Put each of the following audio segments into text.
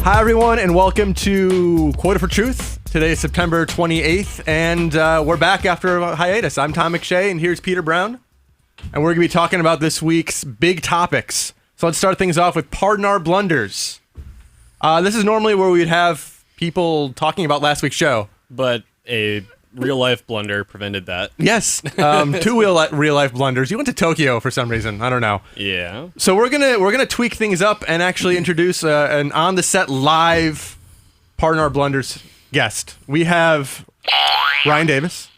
Hi, everyone, and welcome to Quota for Truth. Today is September 28th, and we're back after a hiatus. I'm Tom McShay, and here's Peter Brown. And we're going to be talking about this week's big topics. So let's start things off with Pardon Our Blunders. This is normally where we'd have people talking about last week's show. But a real-life blunder prevented that. Yes, two real-life blunders. You went to Tokyo for some reason. I don't know. Yeah. So we're gonna tweak things up and actually introduce an on-the-set live Pardon Our Blunders guest. We have Ryan Davis.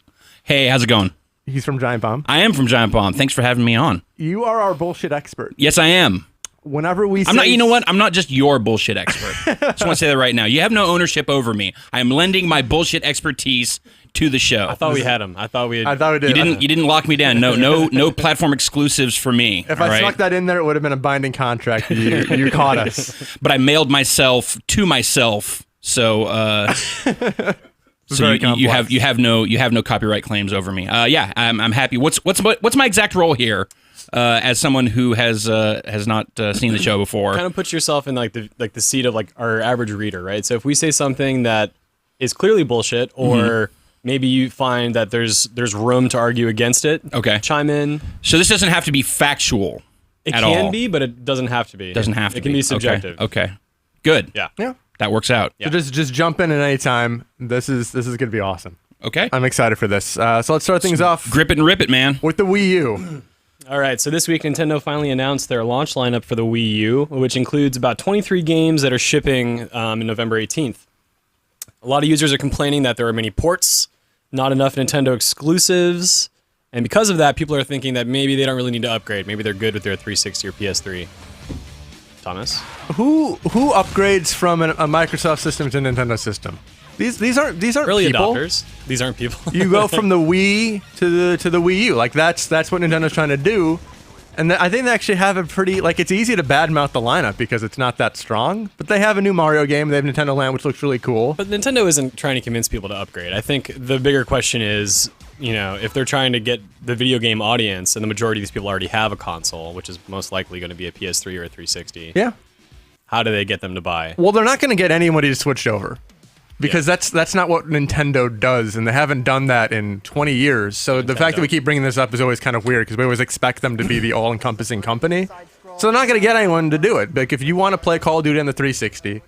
Hey, how's it going? He's from Giant Bomb. I am from Giant Bomb. Thanks for having me on. You are our bullshit expert. Yes, I am. Whenever we say... I'm not, you know what? I'm not just your bullshit expert. Just want to say that right now. You have no ownership over me. I am lending my bullshit expertise to the show. I thought we had him. I thought we did. You didn't lock me down. No platform exclusives for me. If I snuck that in there, it would have been a binding contract. You caught us. But I mailed myself to myself. So you have no copyright claims over me. Yeah, I'm happy. What's my exact role here? As someone who has not seen the show before, kind of put yourself in like the seat of like our average reader, right? So if we say something that is clearly bullshit, or maybe you find that there's room to argue against it, okay, chime in. So this doesn't have to be factual. It can be, but it doesn't have to be. Doesn't have to. It can be subjective. Okay. Good. Yeah. That works out. Yeah. So just jump in at any time. This is gonna be awesome. Okay. I'm excited for this. So let's start things off. Grip it and rip it, man. With the Wii U. All right, so this week Nintendo finally announced their launch lineup for the Wii U, which includes about 23 games that are shipping in November 18th. A lot of users are complaining that there are many ports, not enough Nintendo exclusives, and because of that, people are thinking that maybe they don't really need to upgrade. Maybe they're good with their 360 or PS3. Thomas? Who upgrades from a Microsoft system to a Nintendo system? These aren't early people. Adopters. These aren't people. You go from the Wii to the Wii U. Like that's what Nintendo's trying to do. And I think they actually have a pretty, like, it's easy to badmouth the lineup because it's not that strong. But they have a new Mario game. They have Nintendo Land, which looks really cool. But Nintendo isn't trying to convince people to upgrade. I think the bigger question is, if they're trying to get the video game audience, and the majority of these people already have a console, which is most likely going to be a PS3 or a 360. Yeah. How do they get them to buy? Well, they're not going to get anybody to switch over. Because that's not what Nintendo does, and they haven't done that in 20 years. So the fact that we keep bringing this up is always kind of weird, because we always expect them to be the all-encompassing company. So they're not going to get anyone to do it. Like, if you want to play Call of Duty on the 360,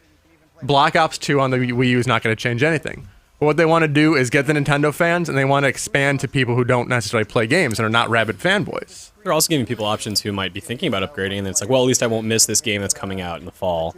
Black Ops 2 on the Wii U is not going to change anything. But what they want to do is get the Nintendo fans, and they want to expand to people who don't necessarily play games and are not rabid fanboys. They're also giving people options who might be thinking about upgrading, and it's like, well, at least I won't miss this game that's coming out in the fall,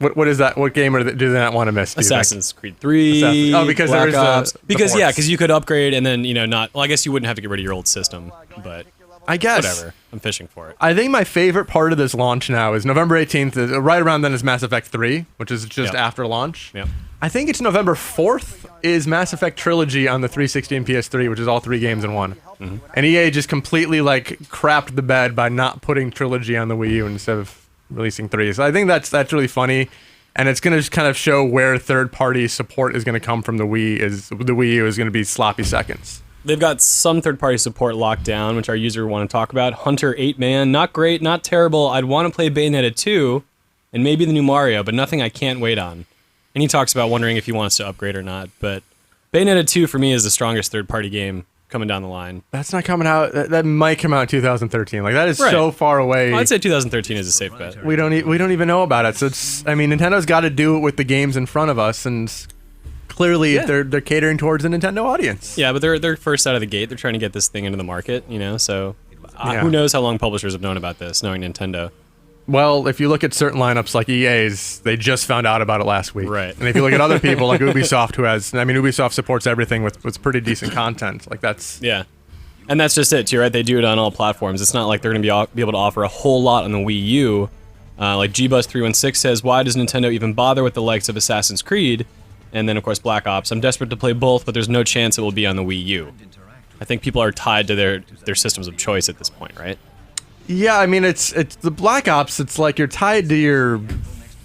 What is that? What game do they not want to miss? Assassin's Creed 3. Oh, because Black there's Ops. Because ports. you could upgrade and then not. Well, I guess you wouldn't have to get rid of your old system, but I guess whatever. I'm fishing for it. I think my favorite part of this launch now is November 18th. Right around then is Mass Effect 3, which is just after launch. Yep. I think it's November 4th is Mass Effect Trilogy on the 360 and PS3, which is all 3 games in one. Mm-hmm. And EA just completely crapped the bed by not putting Trilogy on the Wii U instead of releasing 3. So I think that's really funny. And it's going to just kind of show where third-party support is going to come from the Wii. The Wii U is going to be sloppy seconds. They've got some third-party support locked down, which our user want to talk about. Hunter 8-Man, not great, not terrible. I'd want to play Bayonetta 2, and maybe the new Mario, but nothing I can't wait on. And he talks about wondering if he wants to upgrade or not. But Bayonetta 2 for me is the strongest third-party game coming down the line. That's not coming out. That might come out in 2013. That is so far away. Well, I'd say 2013 is a safe bet. We don't even know about it. So Nintendo's got to do it with the games in front of us, and clearly they're catering towards the Nintendo audience. Yeah, but they're first out of the gate. They're trying to get this thing into the market, So who knows how long publishers have known about this, knowing Nintendo. Well, if you look at certain lineups like EA's, they just found out about it last week. Right. And if you look at other people like Ubisoft, Ubisoft supports everything with pretty decent content. Yeah. And that's just it, too, right? They do it on all platforms. It's not like they're going to be able to offer a whole lot on the Wii U. Like GBus316 says, why does Nintendo even bother with the likes of Assassin's Creed? And then, of course, Black Ops. I'm desperate to play both, but there's no chance it will be on the Wii U. I think people are tied to their systems of choice at this point, right? Yeah, it's the Black Ops. It's like you're tied to your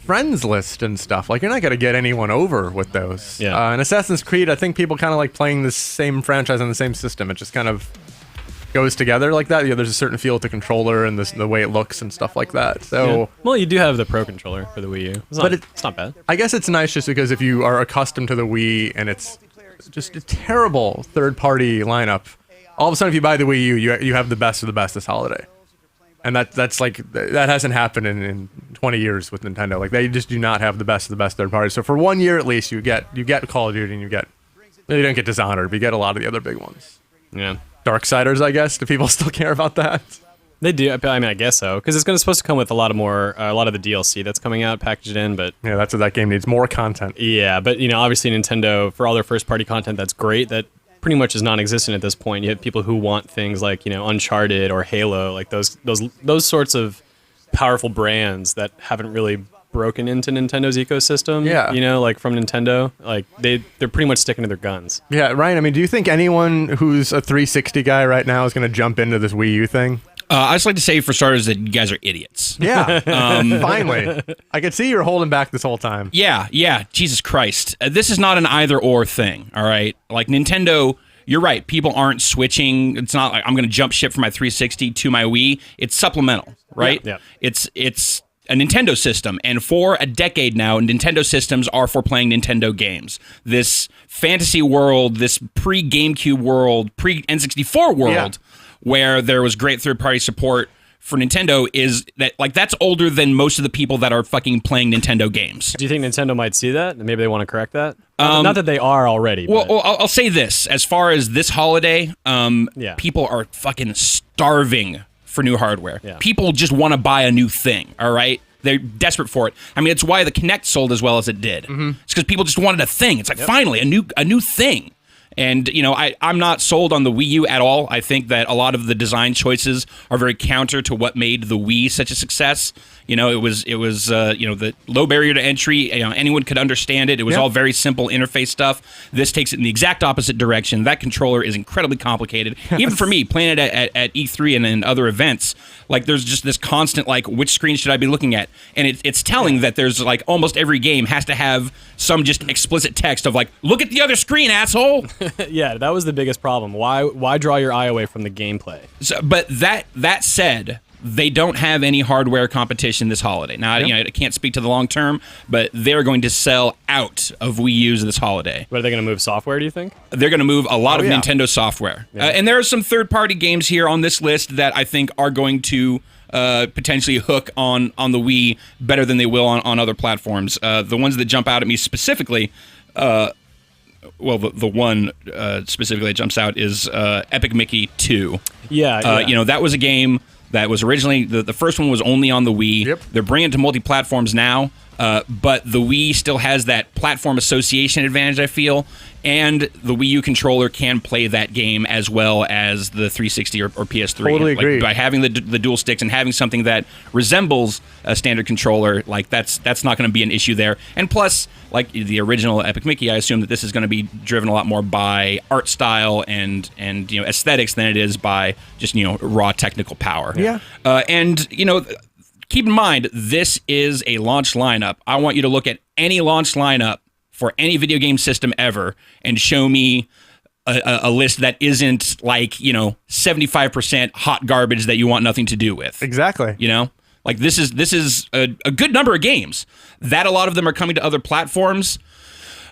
friends list and stuff. You're not going to get anyone over with those. Yeah. And Assassin's Creed, I think people kind of like playing the same franchise on the same system. It just kind of goes together like that. There's a certain feel to controller and the way it looks and stuff like that. So, Yeah. Well, you do have the Pro controller for the Wii U. It's not bad. I guess it's nice just because if you are accustomed to the Wii and it's just a terrible third-party lineup, all of a sudden if you buy the Wii U, you have the best of the best this holiday. And that's like, that hasn't happened in 20 years with Nintendo. Like, they just do not have the best of the best third parties. So for 1 year at least, you get Call of Duty and you don't get Dishonored, but you get a lot of the other big ones. Yeah. Darksiders, I guess. Do people still care about that? They do. I mean, I guess so, because it's supposed to come with a lot of the DLC that's coming out packaged in. But yeah, that's what that game needs, more content. Yeah, but obviously Nintendo, for all their first party content, that's great. That pretty much is non-existent at this point. You have people who want things like Uncharted or Halo, like those sorts of powerful brands that haven't really broken into Nintendo's ecosystem. Yeah. Like from Nintendo, like they're pretty much sticking to their guns. Yeah, Ryan, I mean, do you think anyone who's a 360 guy right now is going to jump into this Wii U thing? I just like to say, for starters, that you guys are idiots. Yeah, finally. I could see you're holding back this whole time. Yeah, Jesus Christ. This is not an either-or thing, all right? Like, Nintendo, you're right, people aren't switching. It's not like I'm going to jump ship from my 360 to my Wii. It's supplemental, right? Yeah. It's a Nintendo system, and for a decade now, Nintendo systems are for playing Nintendo games. This fantasy world, this pre-GameCube world, pre-N64 world, where there was great third-party support for Nintendo, is that, like, that's older than most of the people that are fucking playing Nintendo games. Do you think Nintendo might see that? Maybe they want to correct that? Not that they are already. Well, but. I'll say this. As far as this holiday, people are fucking starving for new hardware. Yeah. People just want to buy a new thing, all right? They're desperate for it. I mean, it's why the Kinect sold as well as it did. Mm-hmm. It's because people just wanted a thing. It's like, finally, a new thing. And, I'm not sold on the Wii U at all. I think that a lot of the design choices are very counter to what made the Wii such a success. It was the low barrier to entry. Anyone could understand it. It was all very simple interface stuff. This takes it in the exact opposite direction. That controller is incredibly complicated. Even for me, playing it at E3 and other events, like, there's just this constant, like, which screen should I be looking at? And it's telling that there's, like, almost every game has to have some just explicit text of, like, look at the other screen, asshole. Yeah, that was the biggest problem. Why draw your eye away from the gameplay? So, but that said, they don't have any hardware competition this holiday. Now, I can't speak to the long term, but they're going to sell out of Wii U's this holiday. But are they going to move software, do you think? They're going to move a lot of Nintendo software. Yeah. And there are some third-party games here on this list that I think are going to potentially hook on the Wii better than they will on other platforms. The ones that jump out at me specifically... the one specifically that jumps out is Epic Mickey 2. Yeah. That was a game that was originally, the first one was only on the Wii. Yep. They're bringing it to multi-platforms now, but the Wii still has that platform association advantage, I feel, and the Wii U controller can play that game as well as the 360 or PS3. Totally agree. By having the dual sticks and having something that resembles a standard controller, like, that's not going to be an issue there. And plus, like the original Epic Mickey, I assume that this is going to be driven a lot more by art style and aesthetics than it is by just raw technical power. Yeah. And keep in mind, this is a launch lineup. I want you to look at any launch lineup for any video game system ever and show me a list that isn't like 75% hot garbage that you want nothing to do with. Exactly. Like, this is a good number of games that a lot of them are coming to other platforms.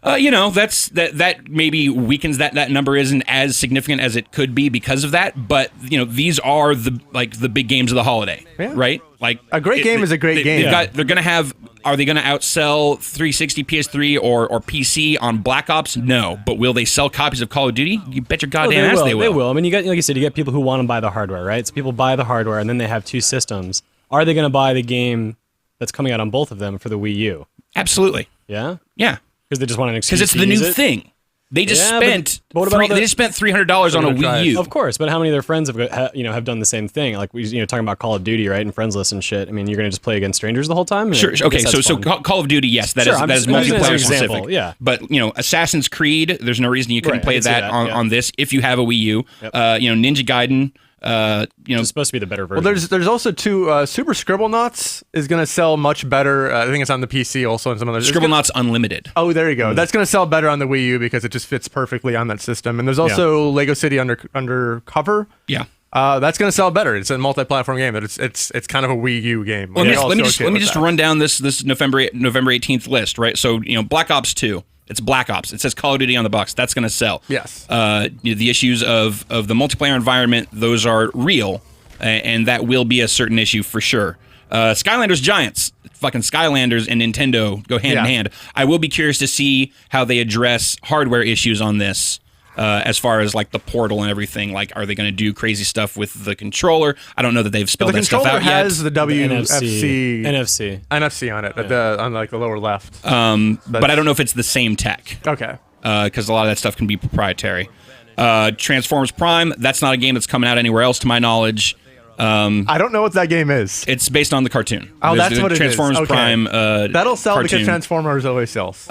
That maybe weakens that number isn't as significant as it could be because of that. But these are the big games of the holiday, right? Like, a great game is a great game. They're gonna have. Are they gonna outsell 360, PS3, or PC on Black Ops? No, but will they sell copies of Call of Duty? You bet your goddamn ass they will. They will. I mean, like you said, you get people who want to buy the hardware, right? So people buy the hardware and then they have two systems. Are they going to buy the game that's coming out on both of them for the Wii U? Absolutely. Yeah. Yeah. Because they just want an excuse. Because it's the new thing. They just spent they just spent $300 on a Wii U. Of course, but how many of their friends have done the same thing? Like talking about Call of Duty, right, and friends list and shit. I mean, you're going to just play against strangers the whole time. Sure. Okay. So Call of Duty, yes, that is multiplayer specific. Yeah. But Assassin's Creed, there's no reason you couldn't play that on this if you have a Wii U. Yep. Ninja Gaiden. It's supposed to be the better version. Well, there's also two. Super Scribblenauts is going to sell much better. I think it's on the PC also and some others. Scribblenauts Unlimited. Oh, there you go. That's going to sell better on the Wii U because it just fits perfectly on that system. And there's also Lego City Undercover. Yeah. That's going to sell better. It's a multi-platform game. But it's kind of a Wii U game. Let me just run down this November 18th list, right? So Black Ops 2. It's Black Ops. It says Call of Duty on the box. That's going to sell. Yes. The issues of the multiplayer environment, those are real, and that will be a certain issue for sure. Skylanders Giants. Fucking Skylanders and Nintendo go hand in hand. I will be curious to see how they address hardware issues on this. As far as like the portal and everything, like are they going to do crazy stuff with the controller? I don't know that they've spelled that stuff out yet. The controller has the NFC on it on like the lower left. But I don't know if it's the same tech. Okay. Because a lot of that stuff can be proprietary. Transformers Prime. That's not a game that's coming out anywhere else, to my knowledge. I don't know what that game is. It's based on the cartoon. Oh, that's what it is. Transformers Prime. That'll sell cartoon. Because Transformers always sells.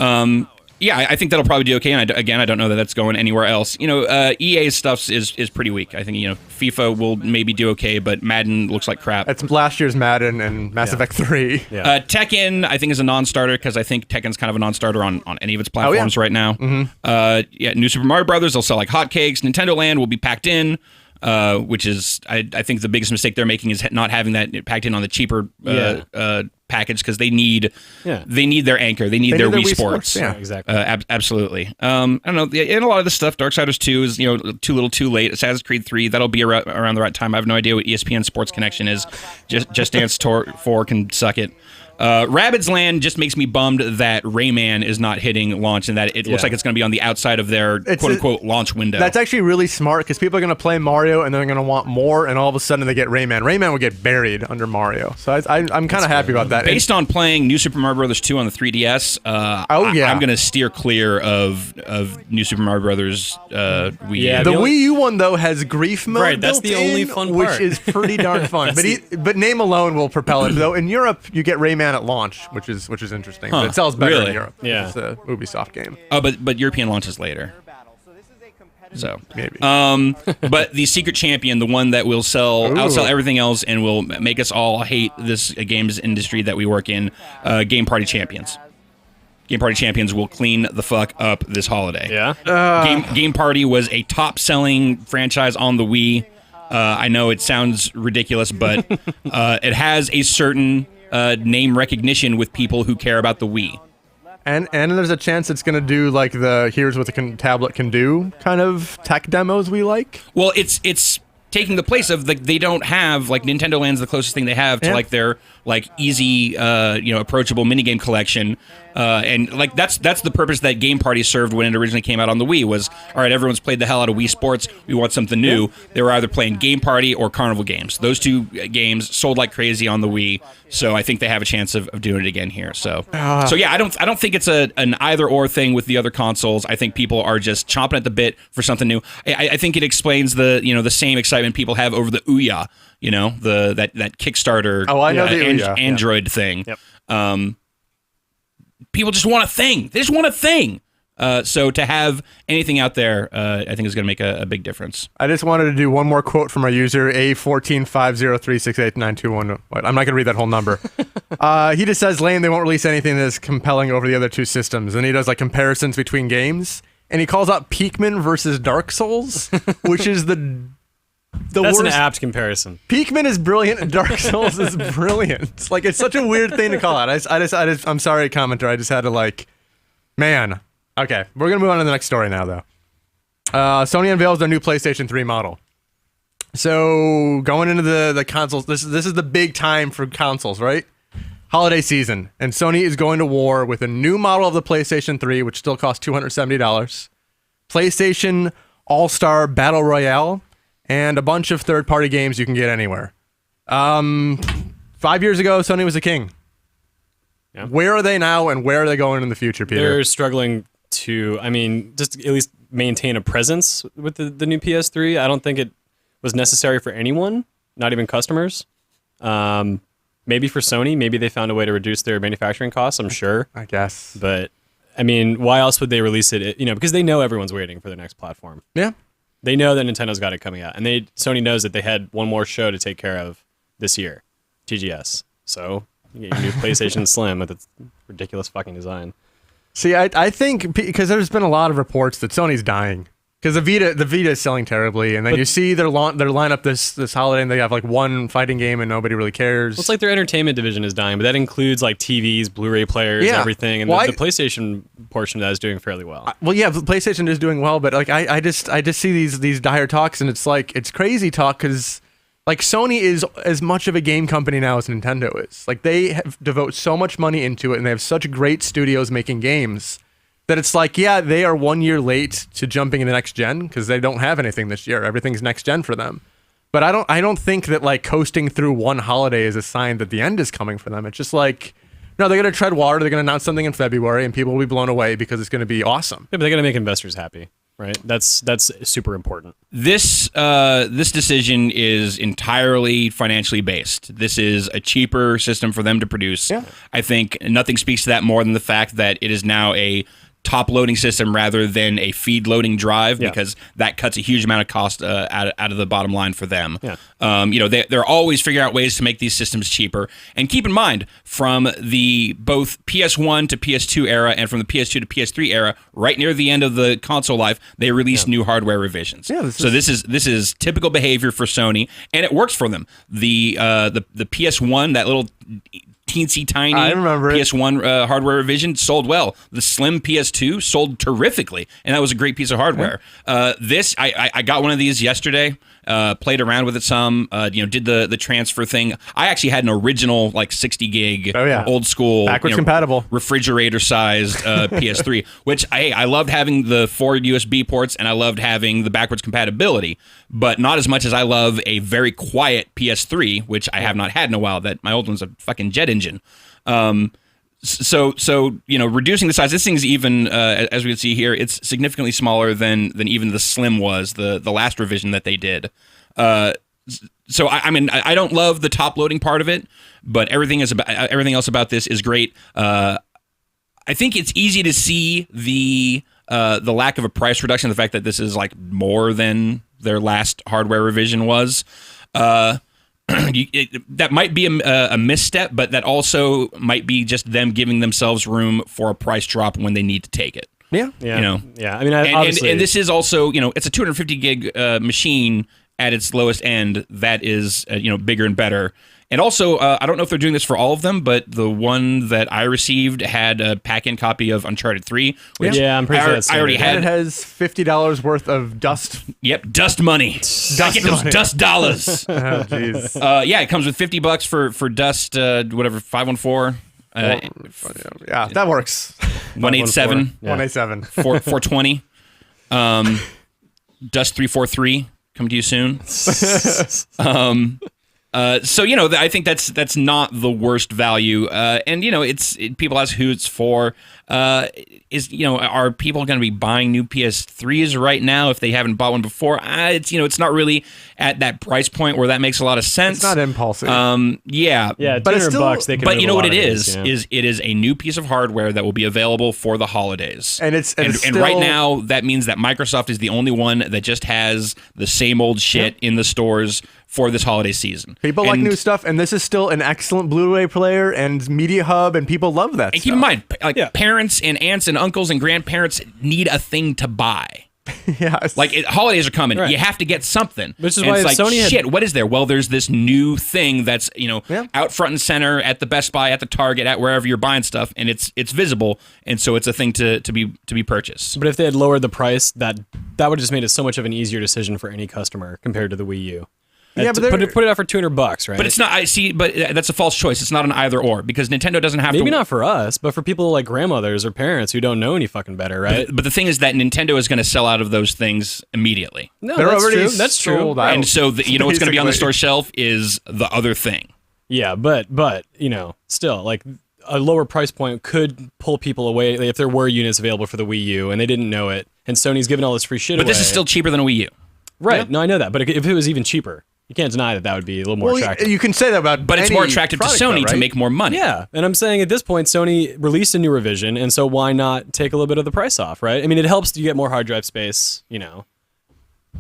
Yeah, I think that'll probably do okay. And I don't know that that's going anywhere else. EA's stuff is pretty weak. I think FIFA will maybe do okay, but Madden looks like crap. It's last year's Madden and Mass Effect 3. Yeah. Tekken, I think, is a non-starter because I think Tekken's kind of a non-starter on any of its platforms right now. Mm-hmm. New Super Mario Brothers, they'll sell like hotcakes. Nintendo Land will be packed in. Which is, I think the biggest mistake they're making is not having that packed in on the cheaper package because they need their anchor. They need their Wii Sports. Yeah, exactly. Absolutely. I don't know. And a lot of the stuff, Darksiders 2 is too little too late. Assassin's Creed 3, that'll be around the right time. I have no idea what ESPN Sports Connection is. Just Dance 4 can suck it. Rabbids Land just makes me bummed that Rayman is not hitting launch and that it looks like it's going to be on the outside of their quote-unquote launch window. That's actually really smart because people are going to play Mario and they're going to want more, and all of a sudden they get Rayman. Rayman will get buried under Mario. So I'm kind of happy about that. Based on playing New Super Mario Bros. 2 on the 3DS, I'm going to steer clear of New Super Mario Bros. Wii U. Yeah, the Wii U one, though, has grief mode. Right, that's the only fun part. Which is pretty darn fun. But name alone will propel it. Though in Europe, you get Rayman at launch, which is interesting. But it sells better in Europe. Yeah, it's a Ubisoft game. Oh, but European launch is later. So maybe. But the Secret Champion, the one that will outsell everything else and will make us all hate this games industry that we work in, Game Party Champions. Game Party Champions will clean the fuck up this holiday. Yeah. Game Party was a top-selling franchise on the Wii. I know it sounds ridiculous, but it has a certain name recognition with people who care about the Wii. And there's a chance it's going to do like the here's what the tablet can do kind of tech demos we like. Well, it's taking the place of they don't have like Nintendo Land's the closest thing they have to like their like easy approachable minigame collection. And like that's the purpose that Game Party served when it originally came out on the Wii was, all right, everyone's played the hell out of Wii Sports. We want something new. They were either playing Game Party or Carnival games. Those two games sold like crazy on the Wii. So I think they have a chance of doing it again here. So yeah, I don't think it's an either or thing with the other consoles. I think people are just chomping at the bit for something new. I think it explains the same excitement people have over the Ouya, that Kickstarter Android thing. Yep. People just want a thing. They just want a thing. So to have anything out there, I think is going to make a big difference. I just wanted to do one more quote from our user, A14503689211. I'm not going to read that whole number. He just says, lame, they won't release anything that's compelling over the other two systems. And he does like comparisons between games. And he calls out Pikmin versus Dark Souls, which is the That's worst. an apt comparison. Pikmin is brilliant and Dark Souls is brilliant. Like, it's such a weird thing to call out. I'm sorry, commenter. I just had to man. Okay, we're going to move on to the next story now, though. Sony unveils their new PlayStation 3 model. So, going into the consoles, this is the big time for consoles, right? Holiday season. And Sony is going to war with a new model of the PlayStation 3, which still costs $270. PlayStation All-Star Battle Royale, and a bunch of third-party games you can get anywhere. 5 years ago, Sony was the king. Yeah. Where are they now, and where are they going in the future, Peter? They're struggling to, just at least maintain a presence with the new PS3. I don't think it was necessary for anyone, not even customers. Maybe for Sony, maybe they found a way to reduce their manufacturing costs, I'm sure. I guess. But, why else would they release it? Because they know everyone's waiting for the next platform. Yeah. They know that Nintendo's got it coming out. And Sony knows that they had one more show to take care of this year, TGS. So, you get your new PlayStation Slim with its ridiculous fucking design. See, I think, because there's been a lot of reports that Sony's dying. Because the Vita is selling terribly, and then you see their lineup this holiday, and they have like one fighting game, and nobody really cares. Well, it's like their entertainment division is dying, but that includes like TVs, Blu-ray players, everything, and the PlayStation portion of that is doing fairly well. Well, yeah, the PlayStation is doing well, but like I just see these dire talks, and it's like it's crazy talk because like Sony is as much of a game company now as Nintendo is. Like they devote so much money into it, and they have such great studios making games. That it's like, yeah, they are 1 year late to jumping into next gen because they don't have anything this year. Everything's next gen for them. But I don't think that like coasting through one holiday is a sign that the end is coming for them. It's just like, no, they're gonna tread water. They're gonna announce something in February, and people will be blown away because it's gonna be awesome. Yeah, but they're gonna make investors happy, right? That's super important. This decision is entirely financially based. This is a cheaper system for them to produce. Yeah. I think nothing speaks to that more than the fact that it is now a top loading system rather than a feed loading drive because that cuts a huge amount of cost out of the bottom line for them. Yeah. They're always figuring out ways to make these systems cheaper. And keep in mind, from the both PS1 to PS2 era and from the PS2 to PS3 era, right near the end of the console life, they released new hardware revisions. Yeah, this is typical behavior for Sony, and it works for them. The PS1, that little teensy tiny PS1 hardware revision sold well. The slim PS2 sold terrifically, and that was a great piece of hardware. I got one of these yesterday. Played around with it some. Did the transfer thing. I actually had an original like 60 gig old school backwards compatible refrigerator sized PS3, which I loved having the 4 USB ports and I loved having the backwards compatibility, but not as much as I love a very quiet PS3, which I have not had in a while. That my old one's a fucking jet engine. So reducing the size. This thing's even as we can see here, it's significantly smaller than even the Slim was, the last revision that they did. So I don't love the top loading part of it, but everything else about this is great. I think it's easy to see the lack of a price reduction, the fact that this is like more than their last hardware revision was. That might be a misstep, but that also might be just them giving themselves room for a price drop when they need to take it. Yeah. I mean, and this is also, it's a 250 gig machine at its lowest end. That is, bigger and better. And also, I don't know if they're doing this for all of them, but the one that I received had a pack-in copy of Uncharted 3. Which I'm pretty sure that's I already had. It has $50 worth of dust. Yep, dust money. I get those dust dollars. Oh, jeez. It comes with $50 for dust, whatever, 514. Yeah, that works. 187. 187. 420. Dust 343 coming to you soon. I think that's not the worst value. People ask who it's for. Are people going to be buying new PS3s right now if they haven't bought one before? It's not really at that price point where that makes a lot of sense. It's not impulsive. Yeah, but it's still, $200 they can. But you know what it is it is a new piece of hardware that will be available for the holidays. And right now that means that Microsoft is the only one that just has the same old shit in the stores for this holiday season. People like new stuff, and this is still an excellent Blu-ray player and media hub, and people love that stuff. Keep in mind, parents and aunts and uncles and grandparents need a thing to buy. Yes. Holidays are coming. Right. You have to get something. Which is why it's like, Sony what is there? Well, there's this new thing that's, out front and center at the Best Buy, at the Target, at wherever you're buying stuff, and it's visible, and so it's a thing to be purchased. But if they had lowered the price, that would have just made it so much of an easier decision for any customer compared to the Wii U. Yeah, but put it out for $200, right? But it's not. But that's a false choice. It's not an either or because Nintendo doesn't have Maybe not for us, but for people like grandmothers or parents who don't know any fucking better, right? But the thing is that Nintendo is going to sell out of those things immediately. No, that's true. That's true. And so what's going to be on the store shelf is the other thing. Yeah, but still, like a lower price point could pull people away if there were units available for the Wii U and they didn't know it, and Sony's giving all this free shit away. But this is still cheaper than a Wii U. Right. Yeah. No, I know that. But if it was even cheaper, you can't deny that would be a little more attractive. You can say that about But it's more attractive to Sony to make more money. Yeah, and I'm saying at this point, Sony released a new revision, and so why not take a little bit of the price off, right? I mean, it helps you get more hard drive space,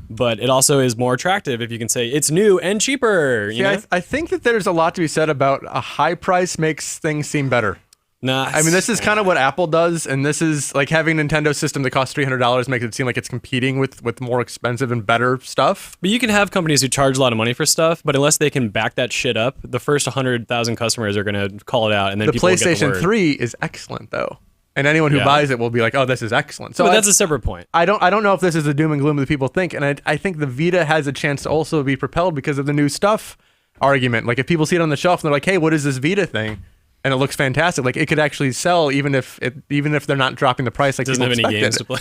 but it also is more attractive if you can say it's new and cheaper. I think that there's a lot to be said about a high price makes things seem better. Nah, I mean, this is kind of what Apple does, and this is like having a Nintendo system that costs $300 makes it seem like it's competing with more expensive and better stuff. But you can have companies who charge a lot of money for stuff, but unless they can back that shit up, the first 100,000 customers are going to call it out, and then the people will get the PlayStation word. 3 is excellent though, and anyone who buys it will be like, "Oh, this is excellent." So but that's a separate point. I don't know if this is the doom and gloom that people think, and I think the Vita has a chance to also be propelled because of the new stuff argument. Like if people see it on the shelf and they're like, "Hey, what is this Vita thing?" and it looks fantastic, like it could actually sell even if they're not dropping the price. Like It doesn't have any games to play.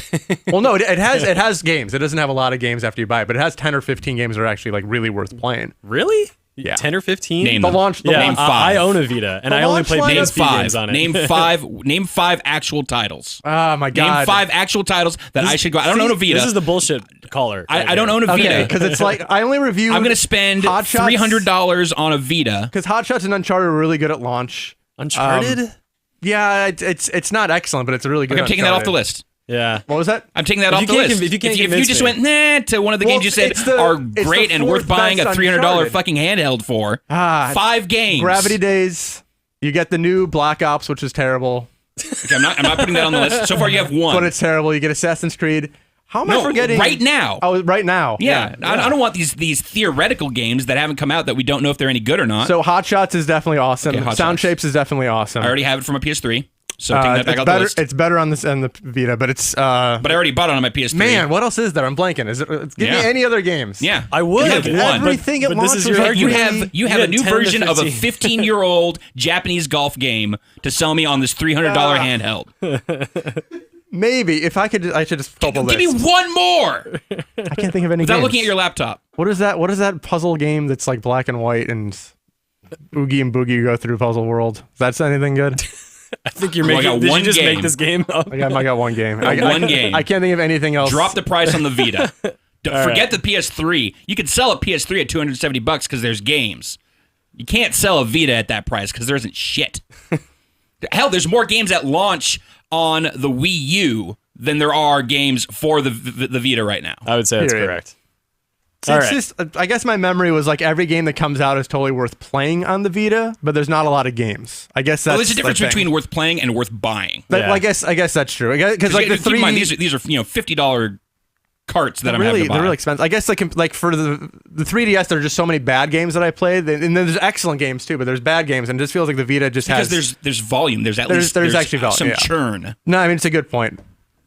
Well, no, it has games. It doesn't have a lot of games after you buy it, but it has 10 or 15 games that are actually like really worth playing. Really? Yeah. 10 or 15? Name The them. launch. Yeah, Name five. I own a Vita, and The I only launch play lineup- Name PSP five. games on it. Name five actual titles. Oh my god. Name five actual titles that I should go. I don't own a Vita. This is the bullshit caller. I don't own a Okay, Vita. because it's like I only review. I'm gonna spend Hot Shots- $300 on a Vita. because Hot Shots and Uncharted are really good at launch. Uncharted? Yeah, it's not excellent, but it's a really good. I'm taking that off the Uncharted. list. Yeah. What was that? I'm taking that If off you the can't list. conv- if you can't you convince just me. went to one of the Well, games you said it's the- are it's great the and worth fourth buying a best $300 Uncharted. fucking handheld for, Ah, 5 games. Gravity Days. You get the new Black Ops, which is terrible, Okay, I'm not putting that on the list. So far, you have one. but it's terrible. You get Assassin's Creed. How am I No, forgetting? right now. Oh, right now. Yeah, I don't want these theoretical games that haven't come out that we don't know if they're any good or not. So Hot Shots is definitely awesome. Okay, Hot Sound Shots. Shapes is definitely awesome. I already have it from a PS3, so take that back it's out better. the list. It's better on this and the Vita, but it's. But I already bought it on my PS3. Man, what else is there? I'm blanking. Is it? Give Yeah. me any other games. Yeah, I would. You have But one. Everything at but launch this is was your like You argument. have You a new 10 to version of a 15. 15-year-old Japanese golf game to sell me on this $300 handheld. Maybe if I could, I should just pull the Give me list. one more I can't think of any. without games. looking at your laptop. What is that? What is that puzzle game that's like black and white and Oogie and Boogie go through Puzzle World? Is that anything good? I think you're Well, I making. got Did one you just game. make this game up? I got one game. One game. I can't think of anything else. Drop the price on the Vita. Forget right. the PS3. You could sell a PS3 at $270 because there's games. You can't sell a Vita at that price because there isn't shit. Hell, there's more games at launch on the Wii U than there are games for the Vita right now. I would say that's Period. correct. It's All right. just, I guess my memory was like every game that comes out is totally worth playing on the Vita, but there's not a lot of games. I guess that's. Well, there's a difference the thing. between worth playing and worth buying. But, Yeah. I guess that's true. Because like the Keep in mind, 3D these are $50 carts that I'm having really to buy. they're really expensive. I guess like for the 3DS, there are just so many bad games that I played, and then there's excellent games too. But there's bad games, and it just feels like the Vita just because has. there's volume. There's there's actually volume, some yeah. churn. No, I mean it's a good point.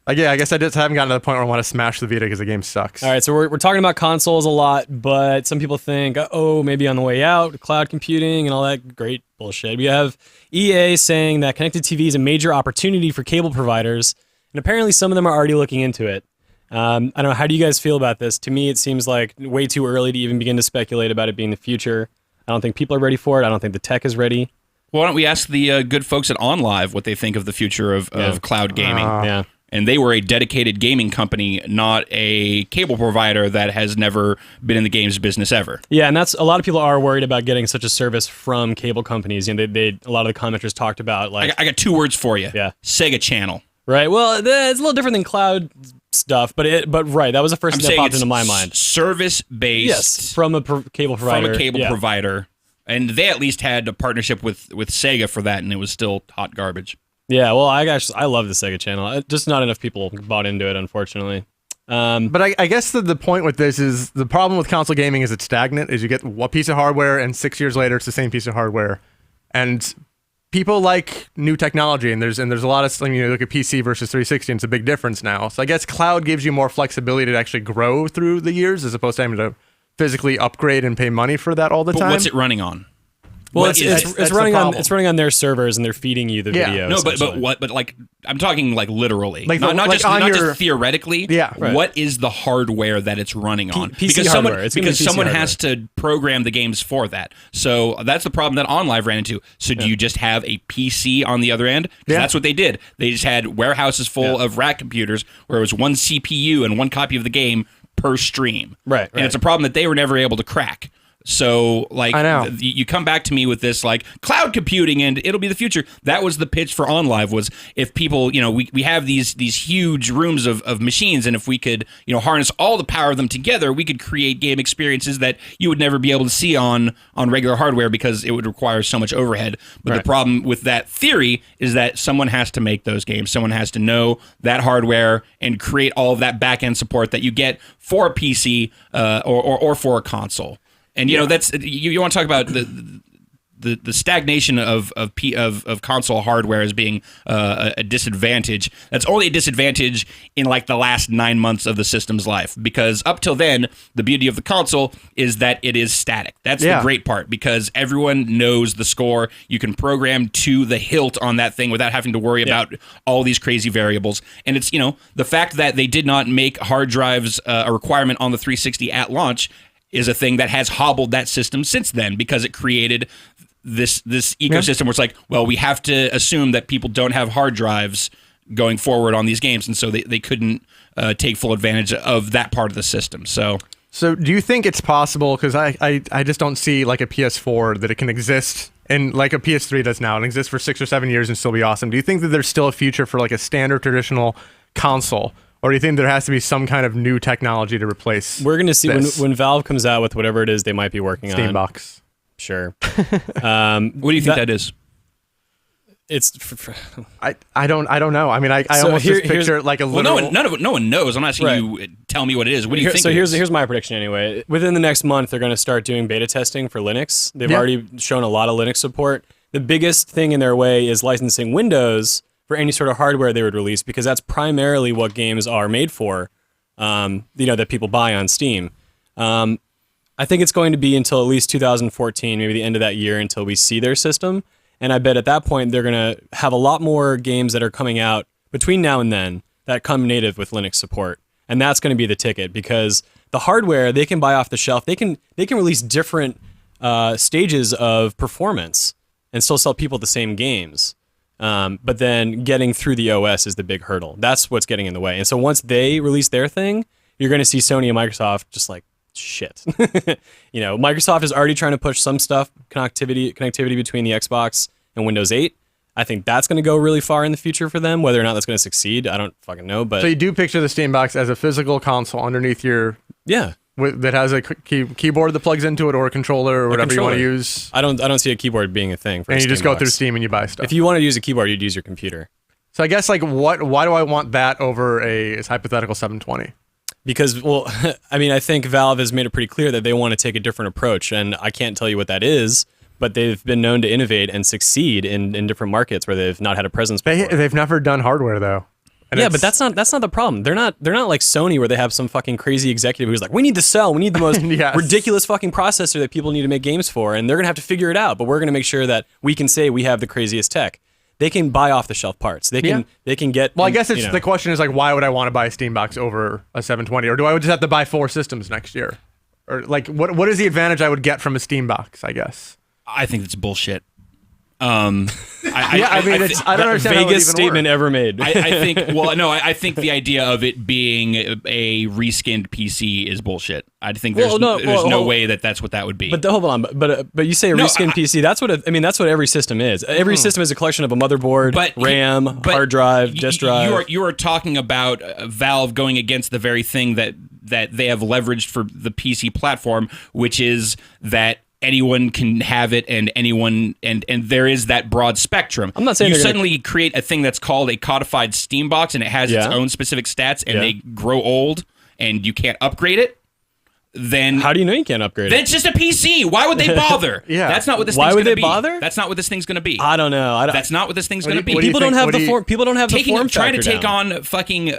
Yeah, I guess I just haven't gotten to the point where I want to smash the Vita because the game sucks. All right, so we're talking about consoles a lot, but some people think, oh, maybe on the way out, cloud computing and all that great bullshit. We have EA saying that connected TV is a major opportunity for cable providers, and apparently some of them are already looking into it. I don't know, how do you guys feel about this? To me, it seems like way too early to even begin to speculate about it being the future. I don't think people are ready for it. I don't think the tech is ready. Well, why don't we ask the good folks at OnLive what they think of the future of cloud gaming? Yeah. And they were a dedicated gaming company, not a cable provider that has never been in the games business ever. Yeah, and that's a lot of people are worried about getting such a service from cable companies. You know, they a lot of the commenters talked about like I got 2 words for you. Yeah. Sega Channel. right. Well, it's a little different than cloud stuff, but right, that was the first I'm thing that saying popped it's into my mind. service-based. Yes, from a cable provider. From a cable yeah. provider. And they at least had a partnership with Sega for that, and it was still hot garbage. Yeah, well, I love the Sega channel. Just not enough people bought into it, unfortunately. But I guess the point with this is the problem with console gaming is it's stagnant. Is you get a piece of hardware and 6 years later it's the same piece of hardware, and people like new technology. And there's a lot of look at PC versus 360, and it's a big difference now. So I guess cloud gives you more flexibility to actually grow through the years as opposed to having to physically upgrade and pay money for that all the But time. what's it running on? Well, What is- it's that's the running on problem. it's running on their servers, and they're feeding you the Yeah. video. No, but essentially. what? But like, I'm talking like literally, Like not like just on not your- just theoretically. Yeah. Right. What is the hardware that it's running on? PC because hardware. someone It's gonna be because PC someone hardware. has to program the games for that. So that's the problem that OnLive ran into. So do you just have a PC on the other end? 'Cause Yeah. that's what they did. They just had warehouses full of rack computers where it was one CPU and one copy of the game per stream. Right. And it's a problem that they were never able to crack. So, like, I know. you come back to me with this, like, cloud computing and it'll be the future. That was the pitch for OnLive, was if people, we have these huge rooms of machines, and if we could, harness all the power of them together, we could create game experiences that you would never be able to see on regular hardware because it would require so much overhead. But the problem with that theory is that someone has to make those games. Someone has to know that hardware and create all of that back-end support that you get for a PC or for a console. And that's you want to talk about the stagnation of console hardware as being a disadvantage. That's only a disadvantage in like the last 9 months of the system's life, because up till then, the beauty of the console is that it is static. That's the great part, because everyone knows the score. You can program to the hilt on that thing without having to worry about all these crazy variables. And it's the fact that they did not make hard drives a requirement on the 360 at launch is a thing that has hobbled that system since then, because it created this ecosystem where it's like, well, we have to assume that people don't have hard drives going forward on these games, and so they couldn't take full advantage of that part of the system. So do you think it's possible, because I just don't see like a PS4 that it can exist and like a PS3 does now and exist for 6 or 7 years and still be awesome? Do you think that there's still a future for like a standard traditional console? Or do you think there has to be some kind of new technology to replace? We're going to see when Valve comes out with whatever it is they might be working on. Steambox. Sure. What do you think that is? It's. I don't know. I mean, I almost just picture like a little. Well, no one knows. I'm not asking you tell me what it is. What do you think? So here's my prediction anyway. Within the next month, they're going to start doing beta testing for Linux. They've already shown a lot of Linux support. The biggest thing in their way is licensing Windows for any sort of hardware they would release, because that's primarily what games are made for, that people buy on Steam. I think it's going to be until at least 2014, maybe the end of that year, until we see their system. And I bet at that point they're going to have a lot more games that are coming out between now and then that come native with Linux support. And that's going to be the ticket, because the hardware they can buy off the shelf. They can release different stages of performance and still sell people the same games. But then getting through the OS is the big hurdle. That's what's getting in the way. And so once they release their thing, you're going to see Sony and Microsoft just like, shit. Microsoft is already trying to push some stuff, connectivity between the Xbox and Windows 8. I think that's going to go really far in the future for them. Whether or not that's going to succeed, I don't fucking know. But so you do picture the Steambox as a physical console underneath your that has a keyboard that plugs into it, or a controller, or whatever you want to use. I don't see a keyboard being a thing. And you just go through Steam and you buy stuff. If you wanted to use a keyboard, you'd use your computer. So I guess why do I want that over a hypothetical 720? Because, well, I mean, I think Valve has made it pretty clear that they want to take a different approach, and I can't tell you what that is, but they've been known to innovate and succeed in different markets where they've not had a presence before. They've never done hardware though. And but that's not the problem. They're not like Sony, where they have some fucking crazy executive who's like, we need the most ridiculous fucking processor that people need to make games for, and they're gonna have to figure it out. But we're gonna make sure that we can say we have the craziest tech. They can buy off the shelf parts. They can get. Well, I guess the question is like, why would I want to buy a Steambox over a 720, or do I just have to buy 4 systems next year, or like what is the advantage I would get from a Steambox? I guess I think it's bullshit. I don't understand. Vaguest statement ever made. I think the idea of it being a reskinned PC is bullshit. I think there's no way that's what that would be. But hold on, but you say a reskinned PC. That's what every system is. Every system is a collection of a motherboard, RAM, hard drive, disk drive. You are talking about Valve going against the very thing that they have leveraged for the PC platform, which is that anyone can have it, and anyone and there is that broad spectrum. I'm not saying you suddenly create a thing that's called a codified Steambox, and it has its own specific stats, and they grow old, and you can't upgrade it. Then how do you know you can't upgrade it? Then it's just a PC. Why would they bother? That's not what this thing's going to be. Why would they bother? That's not what this thing's going to be. I don't know. That's not what this thing's going to be. People don't have the form factor trying to take on fucking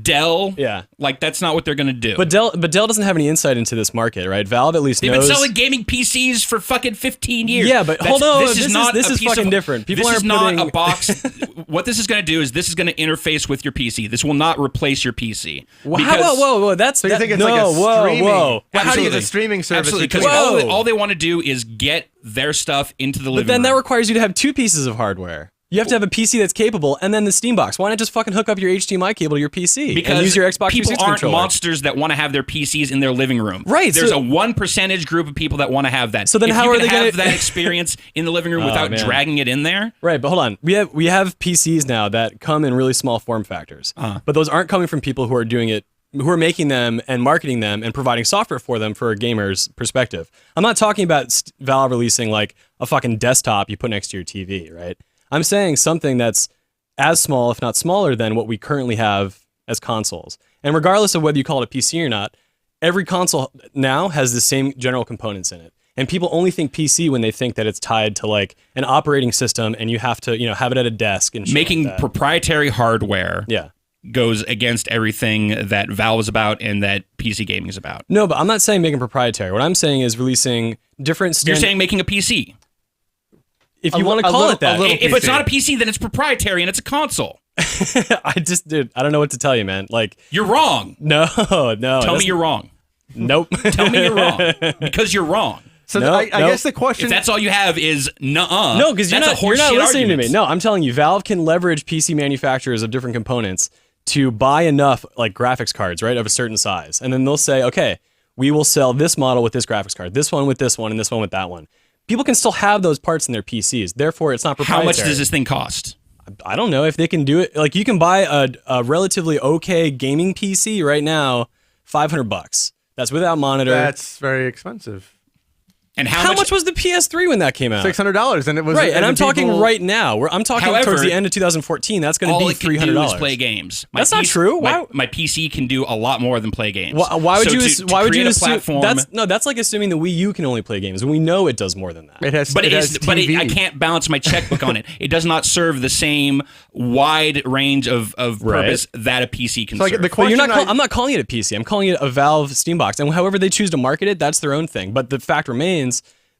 Dell. Yeah. Like, that's not what they're going to do. But Dell doesn't have any insight into this market, right? Valve at least knows. They've been selling gaming PCs for fucking 15 years. Yeah, but hold on. This is fucking different. This is not a box. What this is going to do is this is going to interface with your PC. This will not replace your PC. Whoa. That's so you think it's like a streaming? Whoa. How do you get a streaming service? Absolutely, because all they want to do is get their stuff into the living room. But then that requires you to have 2 pieces of hardware. You have to have a PC that's capable, and then the Steam box. Why not just fucking hook up your HDMI cable to your PC because and use your Xbox 360 people aren't controller? monsters that want to have their PCs in their living room. Right. There's a 1% group of people that want to have that. So then if how you are can they have gonna that experience in the living room without dragging it in there? Right, but hold on. We have PCs now that come in really small form factors, but those aren't coming from people who are doing it, who are making them and marketing them and providing software for them for a gamer's perspective. I'm not talking about Valve releasing like a fucking desktop you put next to your TV, right? I'm saying something that's as small, if not smaller, than what we currently have as consoles. And regardless of whether you call it a PC or not, every console now has the same general components in it. And people only think PC when they think that it's tied to like an operating system and you have to, have it at a desk and shit Making like that. proprietary hardware Yeah. goes against everything that Valve is about and that PC gaming is about. No, but I'm not saying making proprietary. What I'm saying is releasing different You're saying making a PC. if you want to call it that. If it's not a PC, then it's proprietary and it's a console. Dude, I don't know what to tell you, man. Like, You're wrong. no. Tell me you're wrong. Nope. Tell me you're wrong. Because you're wrong. So Nope, I guess the question... If that's all you have is nuh-uh. No, because you're not listening to me. argument. No, I'm telling you, Valve can leverage PC manufacturers of different components to buy enough like graphics cards, right, of a certain size. And then they'll say, okay, we will sell this model with this graphics card, this one with this one, and this one with that one. People can still have those parts in their PCs. Therefore, it's not proprietary. How much does this thing cost? I don't know if they can do it. Like, you can buy a relatively okay gaming PC right now, $500. That's without monitor. That's very expensive. And How much was the PS3 when that came out? $600, and it was Right, and I'm the talking people- right now. I'm talking However, towards the end of 2014. That's going to all be it can $300. do is play games. That's not true. My PC can do a lot more than play games. Why would So you? to Why would create you a assume? platform? That's like assuming the Wii U can only play games, and we know it does more than that. It has, But it has TV. I can't balance my checkbook on it. It does not serve the same wide range of purpose that a PC can So, like, serve. the But you're question not. I'm not calling it a PC. I'm calling it a Valve Steam box, and however they choose to market it, that's their own thing. But the fact remains,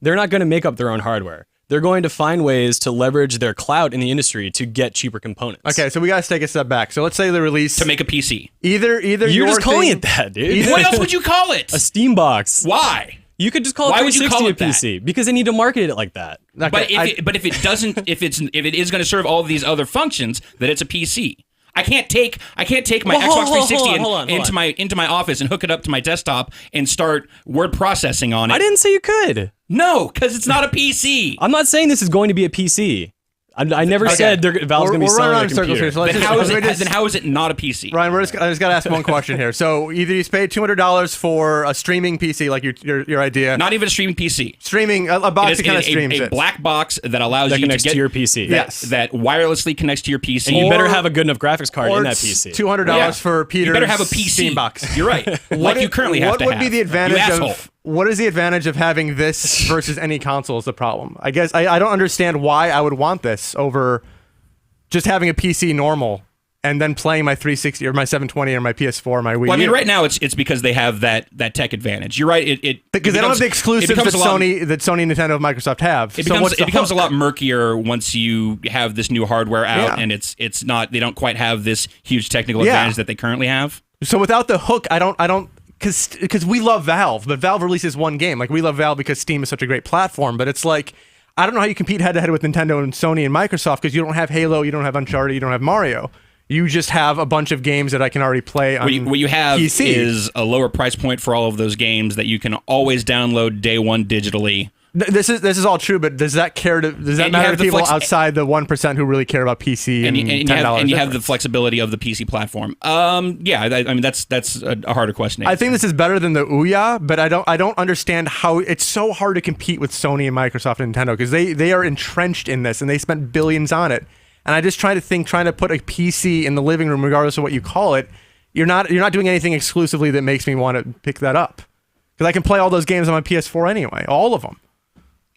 they're not going to make up their own hardware. They're going to find ways to leverage their clout in the industry to get cheaper components. Okay, so we got to take a step back. So let's say they release to make a PC. either You're your just calling thing- it that, dude. What else would you call it? A Steam box. Why? You could just call it Why would you 360 call a it that? PC because they need to market it like that. Okay, But if it doesn't, if it is going to serve all of these other functions, then it's a PC. I can't take my Xbox 360 into my office and hook it up to my desktop and start word processing on it. I didn't say you could. No, because it's not a PC. I'm not saying this is going to be a PC. I never said Valve's going to be We're selling running a around in circles computer. here. So Then how is it not a PC? Ryan, I just got to ask one question here. So either you pay $200 for a streaming PC, like your idea. Not even a streaming PC. Streaming a box that kind of streams a it. black box that allows That you to connects get to your PC. Yes. that wirelessly connects to your PC. And you better have a good enough graphics card or in that it's PC. $200 for Peter's You better have a PC Steam box. You're right. Like you currently have to What would have. be the You advantage asshole. of? What is the advantage of having this versus any console? Is the problem? I guess I don't understand why I would want this over just having a PC normal and then playing my 360 or my 720 or my PS4 or my Wii U. Well, I mean, right now it's because they have that tech advantage. You're right. Because they don't have the exclusives that Sony, Nintendo, and Microsoft have. It becomes a lot murkier once you have this new hardware out, and it's not. They don't quite have this huge technical advantage that they currently have. So without the hook, I don't. Because we love Valve, but Valve releases one game. Like, we love Valve because Steam is such a great platform, but it's like, I don't know how you compete head-to-head with Nintendo and Sony and Microsoft because you don't have Halo, you don't have Uncharted, you don't have Mario. You just have a bunch of games that I can already play on What you have PC. is a lower price point for all of those games that you can always download day one digitally. This is all true, but does that matter to people outside the 1% who really care about PC and $10 and you have the flexibility of the PC platform? Yeah, I mean that's a harder question. I think this is better than the Ouya, but I don't understand how it's so hard to compete with Sony and Microsoft and Nintendo because they are entrenched in this and they spent billions on it. And I just trying to put a PC in the living room, regardless of what you call it, you're not doing anything exclusively that makes me want to pick that up because I can play all those games on my PS4 anyway, all of them.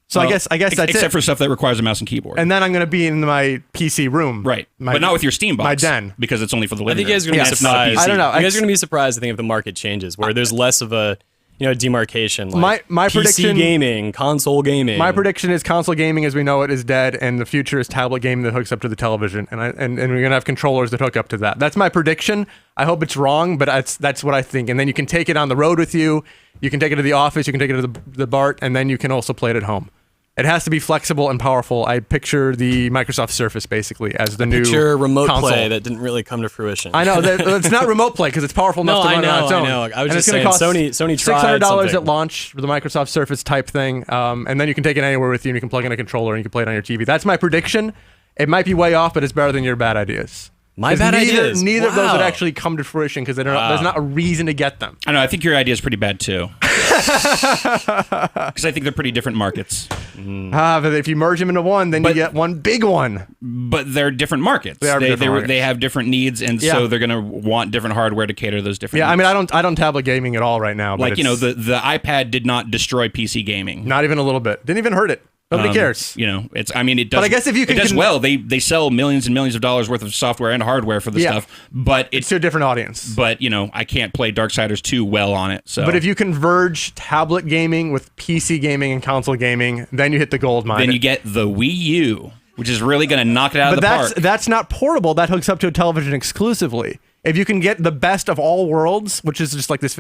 So I guess that's it. Except for stuff that requires a mouse and keyboard. And then I'm going to be in my PC room. Right. But not with your Steam box. My den. Because it's only for the I living think you guys are room. going to be surprised. I don't know. You guys are going to be surprised, I think, if the market changes, where there's less of a demarcation. Like my PC prediction, gaming, console gaming. My prediction is console gaming as we know it is dead, and the future is tablet gaming that hooks up to the television, and we're going to have controllers that hook up to that. That's my prediction. I hope it's wrong, but that's what I think. And then you can take it on the road with you. You can take it to the office. You can take it to the BART, and then you can also play it at home. It has to be flexible and powerful. I picture the Microsoft Surface basically as the new remote console. play that didn't really come to fruition. I know it's not remote play because it's powerful enough to run on its own. I know. I was and just it's saying, cost Sony tried $600 at something. launch for the Microsoft Surface type thing, and then you can take it anywhere with you. And you can plug in a controller and you can play it on your TV. That's my prediction. It might be way off, but it's better than your bad ideas. Ideas. Neither of those would actually come to fruition because there's not a reason to get them. I know. I think your idea is pretty bad too. Because I think they're pretty different markets. But if you merge them into one, then you get one big one. But they're different markets. They have different needs, and so they're going to want different hardware to cater to those different needs. I mean, I don't tablet gaming at all right now. But like, the iPad did not destroy PC gaming. Not even a little bit. Didn't even hurt it. Nobody cares. It does. But I guess if you can, it does well. They sell millions and millions of dollars worth of software and hardware for the stuff. But it's to a different audience. But I can't play Darksiders 2 well on it. So. But if you converge tablet gaming with PC gaming and console gaming, then you hit the gold mine. Then you get the Wii U, which is really going to knock it out of the park. But that's not portable. That hooks up to a television exclusively. If you can get the best of all worlds, which is just like this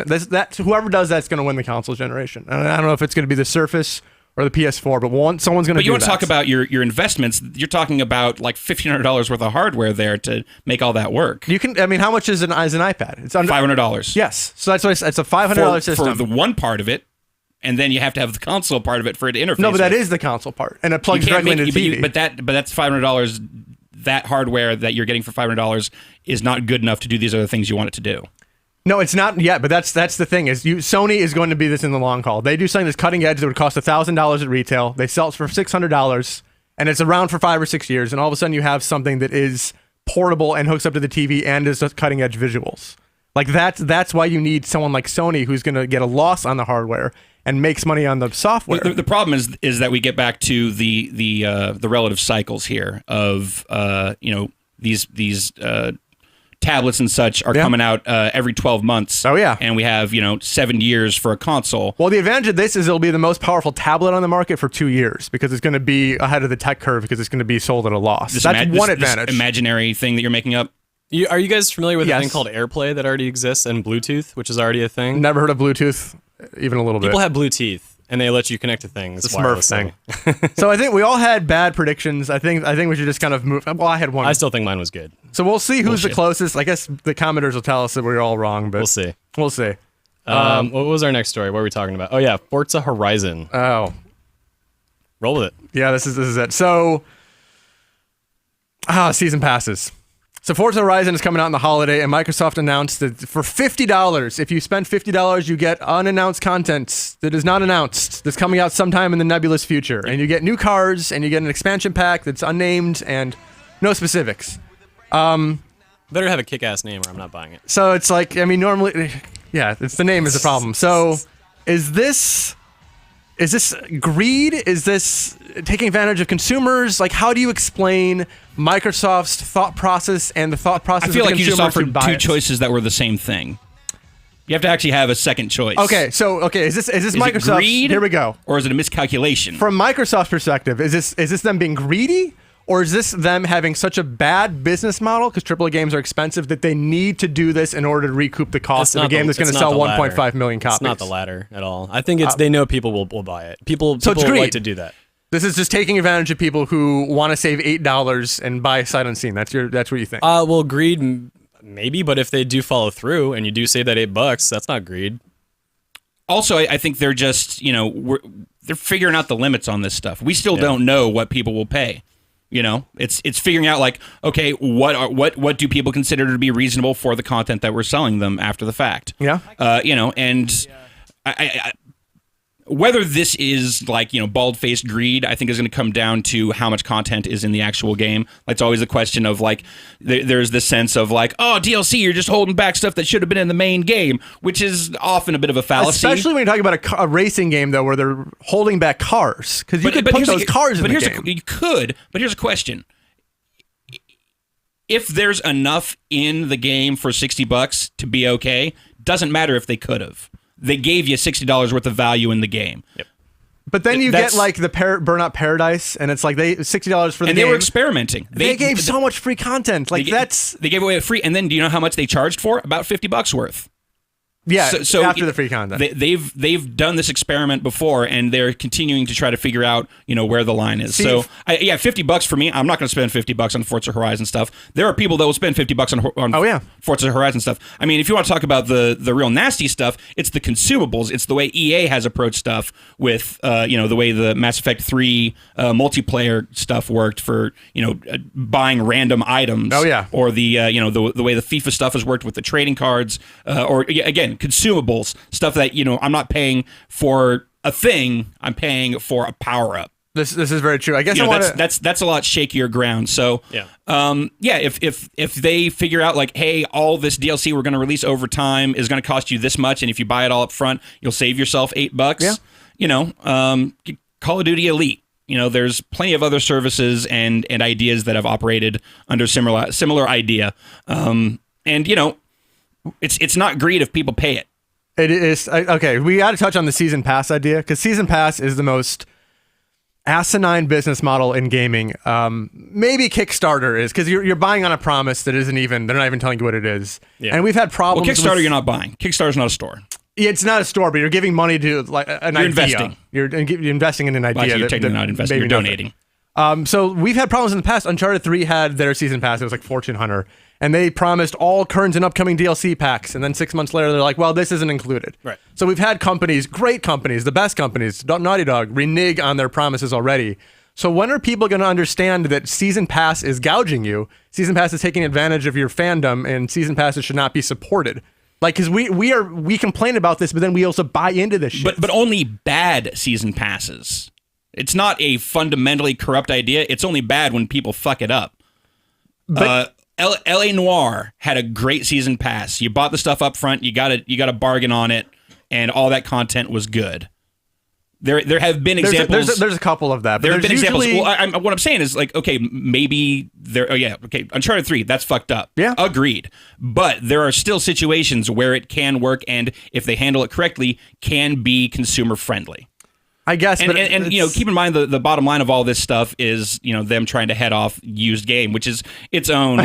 whoever does that's going to win the console generation. And I don't know if it's going to be the Surface or the PS4, but someone's going to do that. But you want to talk about your investments. You're talking about like $1,500 worth of hardware there to make all that work. You can. I mean, how much is an iPad? It's under $500. Yes. So that's why it's a $500 system. For the one part of it, and then you have to have the console part of it for it to interface. No, but that is the console part, and it plugs directly into the TV. But that's $500. That hardware that you're getting for $500 is not good enough to do these other things you want it to do. No, it's not yet, but that's the thing is Sony is going to be this in the long haul. They do something that's cutting edge that would cost $1,000 at retail. They sell it for $600, and it's around for 5 or 6 years, and all of a sudden you have something that is portable and hooks up to the TV and is just cutting edge visuals. Like that's why you need someone like Sony who's going to get a loss on the hardware and makes money on the software. The problem is that we get back to the relative cycles here of these tablets and such are coming out every 12 months. Oh, yeah. And we have, 7 years for a console. Well, the advantage of this is it'll be the most powerful tablet on the market for 2 years because it's going to be ahead of the tech curve because it's going to be sold at a loss. That's one advantage. This imaginary thing that you're making up? Are you guys familiar with a thing called AirPlay that already exists and Bluetooth, which is already a thing? Never heard of Bluetooth, even a little bit. People have blue teeth, and they let you connect to things. The Smurf thing. So I think we all had bad predictions. I think we should just kind of move. Well, I had one. I still think mine was good. So we'll see who's the closest. I guess the commenters will tell us that we're all wrong, but we'll see. We'll see. What was our next story? What were we talking about? Oh yeah, Forza Horizon. Oh, roll with it. Yeah, this is it. So, season passes. So Forza Horizon is coming out in the holiday, and Microsoft announced that for $50, if you spend $50, you get unannounced content that is not announced, that's coming out sometime in the nebulous future. And you get new cars, and you get an expansion pack that's unnamed, and no specifics. Better have a kick-ass name, or I'm not buying it. So it's like, I mean, normally, yeah, it's the name is the problem. So is this greed? Is this taking advantage of consumers? Like, how do you explain Microsoft's thought process and the thought process of consumers? I feel like you just offered two choices that were the same thing. You have to actually have a second choice. Okay, is this Microsoft? It greed, here we go. Or is it a miscalculation? From Microsoft's perspective, is this them being greedy? Or is this them having such a bad business model, because AAA games are expensive, that they need to do this in order to recoup the cost of a game that's going to sell 1.5 million copies? It's not the latter at all. I think they know people will buy it. People like to do that. This is just taking advantage of people who want to save $8 and buy sight unseen. That's what you think. Well, greed maybe, but if they do follow through and you do save that $8, that's not greed. Also, I think they're just they're figuring out the limits on this stuff. We still don't know what people will pay. It's figuring out like, okay, what do people consider to be reasonable for the content that we're selling them after the fact? Yeah. And I whether this is like, bald-faced greed, I think is going to come down to how much content is in the actual game. It's always a question of like, there's this sense of like, oh, DLC, you're just holding back stuff that should have been in the main game, which is often a bit of a fallacy. Especially when you're talking about a racing game, though, where they're holding back cars. Because you could put those cars in the game. You could, but here's a question. If there's enough in the game for $60 to be okay, doesn't matter if they could have. They gave you $60 worth of value in the game. Yep. But then you get like the Burnout Paradise, and it's like $60 for the game. And they were experimenting. They gave so much free content. Like they gave away free. And then do you know how much they charged for? About $50 worth. Yeah, so after the free content. They've done this experiment before, and they're continuing to try to figure out, where the line is. So, $50 for me. I'm not going to spend $50 on Forza Horizon stuff. There are people that will spend $50 on Forza Horizon stuff. I mean, if you want to talk about the real nasty stuff, it's the consumables. It's the way EA has approached stuff with, the way the Mass Effect 3 multiplayer stuff worked for, buying random items. Oh, yeah. Or the way the FIFA stuff has worked with the trading cards, or again, consumables, stuff that, I'm not paying for a thing, I'm paying for a power-up. This is very true. I guess that's a lot shakier ground. So, if they figure out like, hey, all this DLC we're going to release over time is going to cost you this much, and if you buy it all up front, you'll save yourself $8. Yeah. Call of Duty Elite. There's plenty of other services and ideas that have operated under similar idea. It's not greed if people pay it. It is. Okay, we got to touch on the Season Pass idea, because Season Pass is the most asinine business model in gaming. Maybe Kickstarter is, because you're buying on a promise that isn't even, they're not even telling you what it is. Yeah. And we've had problems. Well, Kickstarter, you're not buying. Kickstarter's not a store. Yeah, it's not a store, but you're giving money to like an idea. Investing. You're investing in an idea. Well, you're technically not investing. You're donating. So we've had problems in the past. Uncharted 3 had their Season Pass. It was like Fortune Hunter. And they promised all current and upcoming DLC packs. And then 6 months later, they're like, well, this isn't included. Right. So we've had companies, great companies, the best companies, Naughty Dog, renege on their promises already. So when are people going to understand that Season Pass is gouging you? Season Pass is taking advantage of your fandom, and Season Passes should not be supported. Like, because we complain about this, but then we also buy into this shit. But only bad Season Passes. It's not a fundamentally corrupt idea. It's only bad when people fuck it up. But LA Noire had a great Season Pass. You bought the stuff up front, you got a bargain on it, and all that content was good. There have been examples. There's a couple of that. There have been examples. Well, what I'm saying is like, okay, maybe there. Oh yeah, okay. Uncharted 3, that's fucked up. Yeah, agreed. But there are still situations where it can work, and if they handle it correctly, can be consumer friendly. I guess, and keep in mind the bottom line of all this stuff is them trying to head off used game, which is its own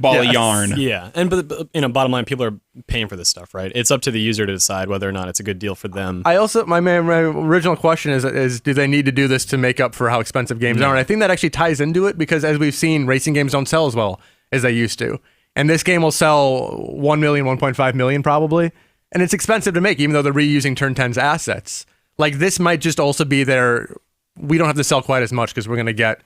ball of yarn. Yeah, and but bottom line, people are paying for this stuff, right? It's up to the user to decide whether or not it's a good deal for them. I also my original question is do they need to do this to make up for how expensive games are? And I think that actually ties into it, because as we've seen, racing games don't sell as well as they used to, and this game will sell 1 million, 1.5 million probably, and it's expensive to make, even though they're reusing Turn 10's assets. Like, this might just also be we don't have to sell quite as much because we're going to get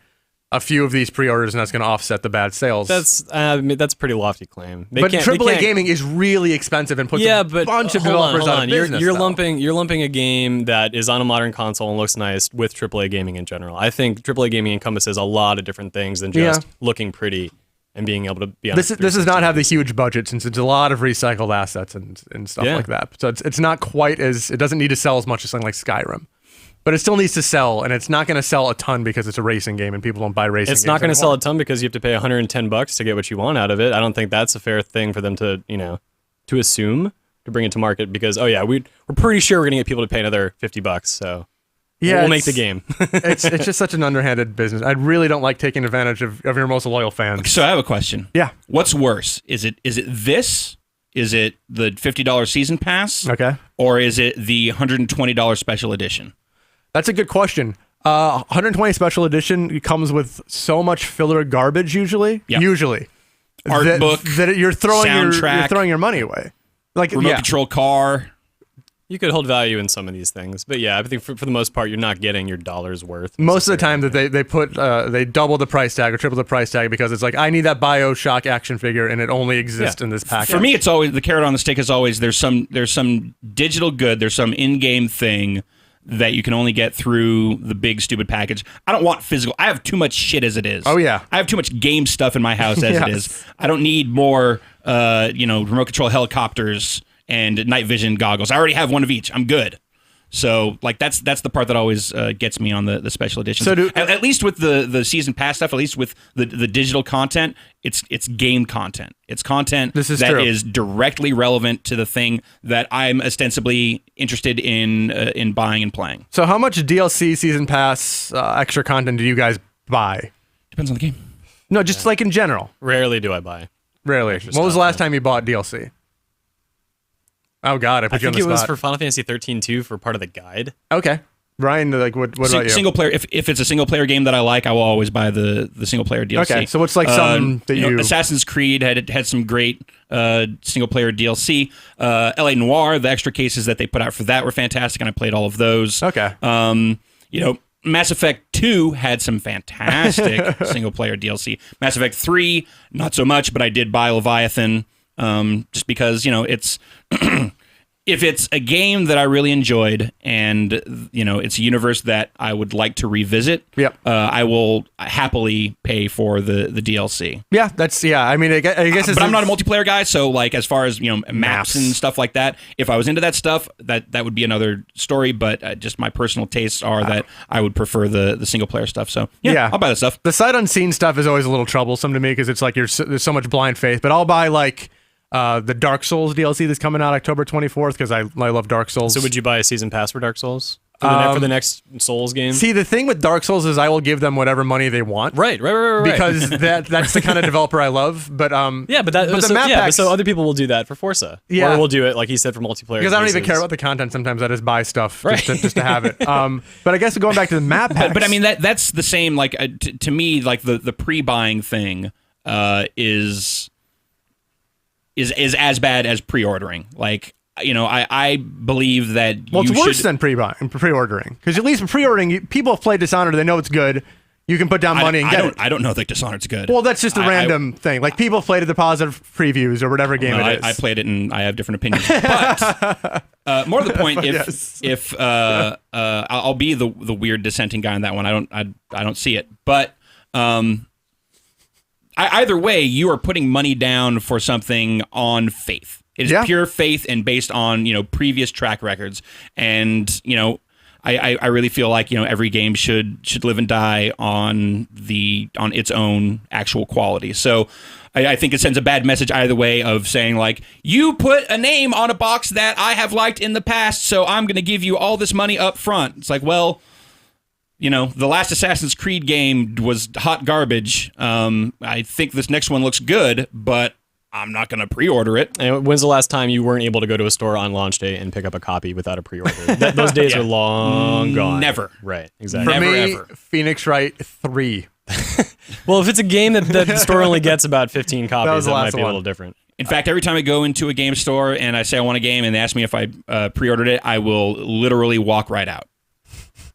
a few of these pre-orders, and that's going to offset the bad sales. That's a pretty lofty claim. But AAA gaming is really expensive and puts a bunch of developers out of business. You're lumping a game that is on a modern console and looks nice with AAA gaming in general. I think AAA gaming encompasses a lot of different things than just looking pretty and being able to be on this does not have the huge budget, since it's a lot of recycled assets and stuff like that. So it's not quite as, it doesn't need to sell as much as something like Skyrim. But it still needs to sell, and it's not going to sell a ton because it's a racing game and people don't buy racing games. It's not going to sell a ton because you have to pay $110 to get what you want out of it. I don't think that's a fair thing for them to, to assume, to bring it to market, because we're pretty sure we're going to get people to pay another $50, so yeah, we'll make the game. it's just such an underhanded business. I really don't like taking advantage of your most loyal fans. So I have a question. Yeah. What's worse? Is it this? Is it the $50 season pass? Okay. Or is it the $120 special edition? That's a good question. 120 special edition comes with so much filler garbage usually. Yep. Usually. Art book, that you're throwing soundtrack, your money away. Like remote control car. You could hold value in some of these things, but yeah, I think for the most part, you're not getting your dollar's worth. Most of the time that they put they double the price tag or triple the price tag because it's like, I need that BioShock action figure and it only exists in this package. For me, it's always the carrot on the stick. Is always there's some digital good, there's some in-game thing that you can only get through the big stupid package. I don't want physical. I have too much shit as it is. Oh yeah, I have too much game stuff in my house as it is. I don't need more remote control helicopters and night vision goggles. I already have one of each. I'm good. So like that's the part that always gets me on the special editions. So at least with the season pass stuff, at least with the digital content, it's game content. It's content that is directly relevant to the thing that I'm ostensibly interested in buying and playing. So how much DLC season pass extra content do you guys buy? Depends on the game. No, just like in general. Rarely do I buy. Rarely. When was the last time you bought DLC? Oh God, I put you on the think it was spot. for Final Fantasy 13 too for part of the guide. Okay. Ryan, like, what about you? Single player. If it's a single player game that I like, I will always buy the single player DLC. Okay, so what's like something that you... Assassin's Creed had some great single player DLC. LA Noire, the extra cases that they put out for that were fantastic, and I played all of those. Okay. Mass Effect 2 had some fantastic single player DLC. Mass Effect 3, not so much, but I did buy Leviathan just because it's. If it's a game that I really enjoyed and, it's a universe that I would like to revisit, I will happily pay for the DLC. Yeah, I mean, I guess but I'm not a multiplayer guy, so, like, as far as, maps and stuff like that, if I was into that stuff, that would be another story, but just my personal tastes are that I would prefer the single-player stuff, so, yeah, I'll buy that stuff. The sight unseen stuff is always a little troublesome to me because it's like there's so much blind faith, but I'll buy, like... the Dark Souls DLC that's coming out October 24th because I love Dark Souls. So would you buy a season pass for Dark Souls for the next Souls game? See, the thing with Dark Souls is I will give them whatever money they want. Right. Because that's the kind of developer I love. But so other people will do that for Forza. Yeah, or we'll do it like he said for multiplayer. Because I don't even care about the content. Sometimes I just buy stuff just to have it. But I guess going back to the map packs. But I mean that's the same. Like to me, like the pre-buying thing is as bad as pre-ordering. Like, I believe that it's worse than pre-ordering. Because at least pre-ordering, people have played Dishonored, they know it's good. You can put down money and get it. I don't know that Dishonored's good. Well, that's just a random thing. Like, people have played it, the positive previews or whatever game it is. I played it and I have different opinions. But more to the point, if I'll be the weird dissenting guy on that one. I don't see it. But either way, you are putting money down for something on faith. It is pure faith and based on previous track records. And I really feel like every game should live and die on its own actual quality. So I think it sends a bad message either way of saying like, you put a name on a box that I have liked in the past, so I'm going to give you all this money up front. It's like, well. The last Assassin's Creed game was hot garbage. I think this next one looks good, but I'm not going to pre-order it. And when's the last time you weren't able to go to a store on launch day and pick up a copy without a pre-order? Those days are long gone. Never. Right, exactly. For me, ever. Phoenix Wright 3. Well, if it's a game that the store only gets about 15 copies, that might be a little different. In fact, every time I go into a game store and I say I want a game and they ask me if I pre-ordered it, I will literally walk right out.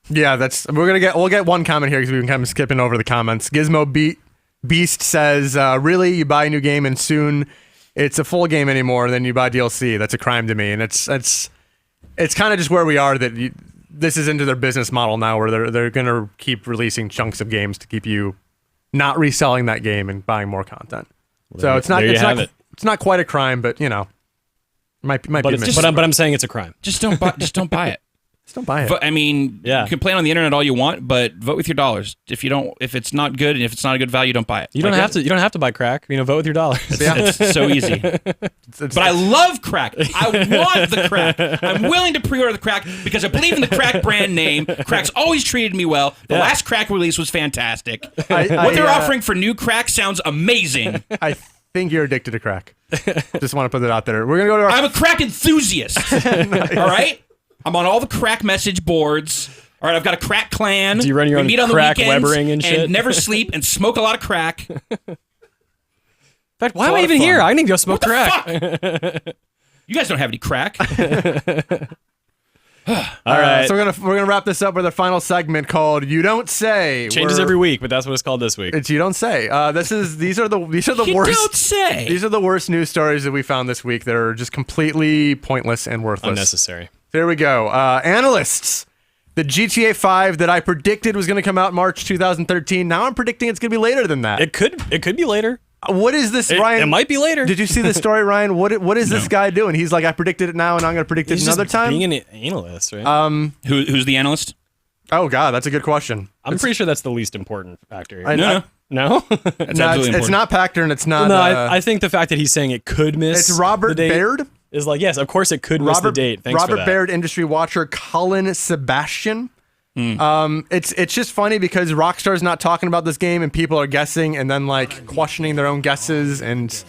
Yeah, we'll get one comment here because we've been kind of skipping over the comments. Gizmo Beast says, really, you buy a new game and soon it's a full game anymore, then you buy DLC. That's a crime to me. And it's kind of just where we are that this is into their business model now where they're going to keep releasing chunks of games to keep you not reselling that game and buying more content. So it's not quite a crime, but might be a mission. But I'm saying it's a crime. Just don't buy it. Just don't buy it. I mean, you can complain on the internet all you want, but vote with your dollars. If it's not good and if it's not a good value, don't buy it. You don't have to buy crack. Vote with your dollars. It's so easy. But I love crack. I want the crack. I'm willing to pre-order the crack because I believe in the crack brand name. Crack's always treated me well. The last crack release was fantastic. What they're offering for new crack sounds amazing. I think you're addicted to crack. Just want to put it out there. We're gonna go to I'm a crack enthusiast. Nice. All right. I'm on all the crack message boards. All right, I've got a crack clan. Do you run your own meet on crack the weekends webbering and shit? Never sleep and smoke a lot of crack. In fact, why am I even here? I need to go smoke crack. You guys don't have any crack. All right. So we're gonna wrap this up with our final segment called "You Don't Say." Changes every week, but that's what it's called this week. It's "You Don't Say." These are the worst. You don't say. These are the worst news stories that we found this week. They're just completely pointless and worthless. Unnecessary. There we go. Analysts, the GTA 5 that I predicted was going to come out March 2013. Now I'm predicting it's going to be later than that. It could be later. What is this, Ryan? It might be later. Did you see the story, Ryan? What is this guy doing? He's like, I predicted it now, and I'm going to predict it another time. Being an analyst, right? Who's the analyst? Oh God, that's a good question. I'm pretty sure that's the least important factor. No. It's not Pachter, and it's not. No, I think the fact that he's saying it could miss. It's Robert the date Baird. Is like, yes, of course it could miss the date. Thanks for that. Robert Baird, industry watcher, Colin Sebastian. It's just funny because Rockstar's not talking about this game and people are guessing and then like questioning their own guesses and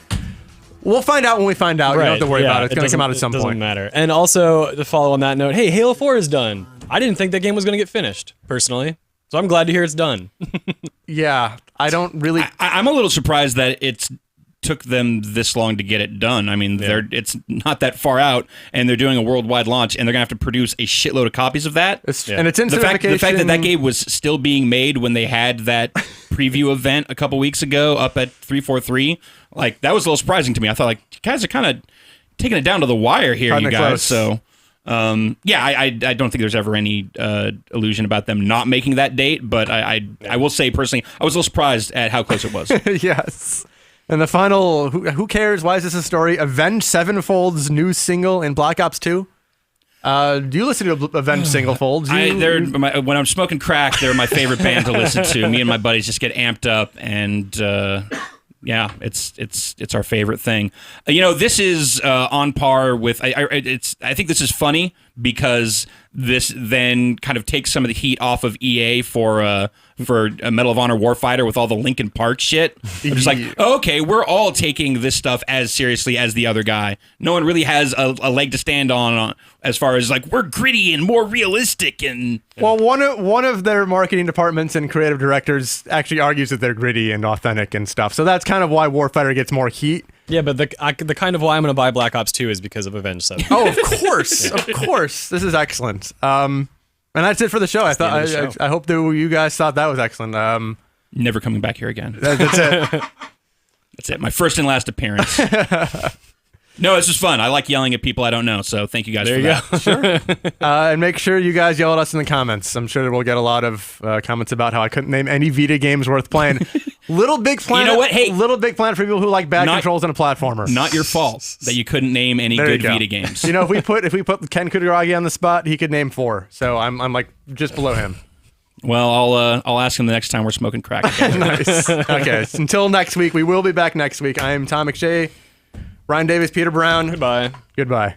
We'll find out when we find out. You don't have to worry about it. It's going to come out at some point. It doesn't matter. And also, to follow on that note, hey, Halo 4 is done. I didn't think that game was going to get finished, personally. So I'm glad to hear it's done. Yeah, I don't really... I'm a little surprised that it took them this long to get it done. I mean, it's not that far out, and they're doing a worldwide launch, and they're going to have to produce a shitload of copies of that. And it's in the fact that game was still being made when they had that preview event a couple weeks ago up at 343, like, that was a little surprising to me. I thought, like, you guys are kind of taking it down to the wire here, you guys. Close. So... I don't think there's ever any illusion about them not making that date, but I will say personally, I was a little surprised at how close it was. Yes. And the final, who cares? Why is this a story? Avenged Sevenfold's new single in Black Ops 2. Do you listen to Avenged Singlefolds? When I'm smoking crack, they're my favorite band to listen to. Me and my buddies just get amped up, and yeah, it's our favorite thing. This is on par with. I think this is funny because this then kind of takes some of the heat off of EA for a Medal of Honor Warfighter with all the Linkin Park shit. I'm just like, okay, we're all taking this stuff as seriously as the other guy. No one really has a leg to stand on as far as like, we're gritty and more realistic. And well, one of their marketing departments and creative directors actually argues that they're gritty and authentic and stuff. So that's kind of why Warfighter gets more heat. Yeah, but the kind of why I'm going to buy Black Ops 2 is because of Avenged Sevenfold. Oh, of course, of course. This is excellent. And that's it for the show. I hope that you guys thought that was excellent. Never coming back here again. That's it. That's it. My first and last appearance. No, this is fun. I like yelling at people I don't know, so thank you guys for that. Sure. And make sure you guys yell at us in the comments. I'm sure we'll get a lot of comments about how I couldn't name any Vita games worth playing. Little Big Planet. You know what? Hey, Little Big Planet for people who like bad controls in a platformer. Not your fault that you couldn't name any good Vita games. If we put Ken Kutaragi on the spot, he could name 4. So I'm like just below him. Well, I'll ask him the next time we're smoking crack again. Nice. Okay. Until next week, we will be back next week. I am Tom McShay. Ryan Davis, Peter Brown. Goodbye. Goodbye.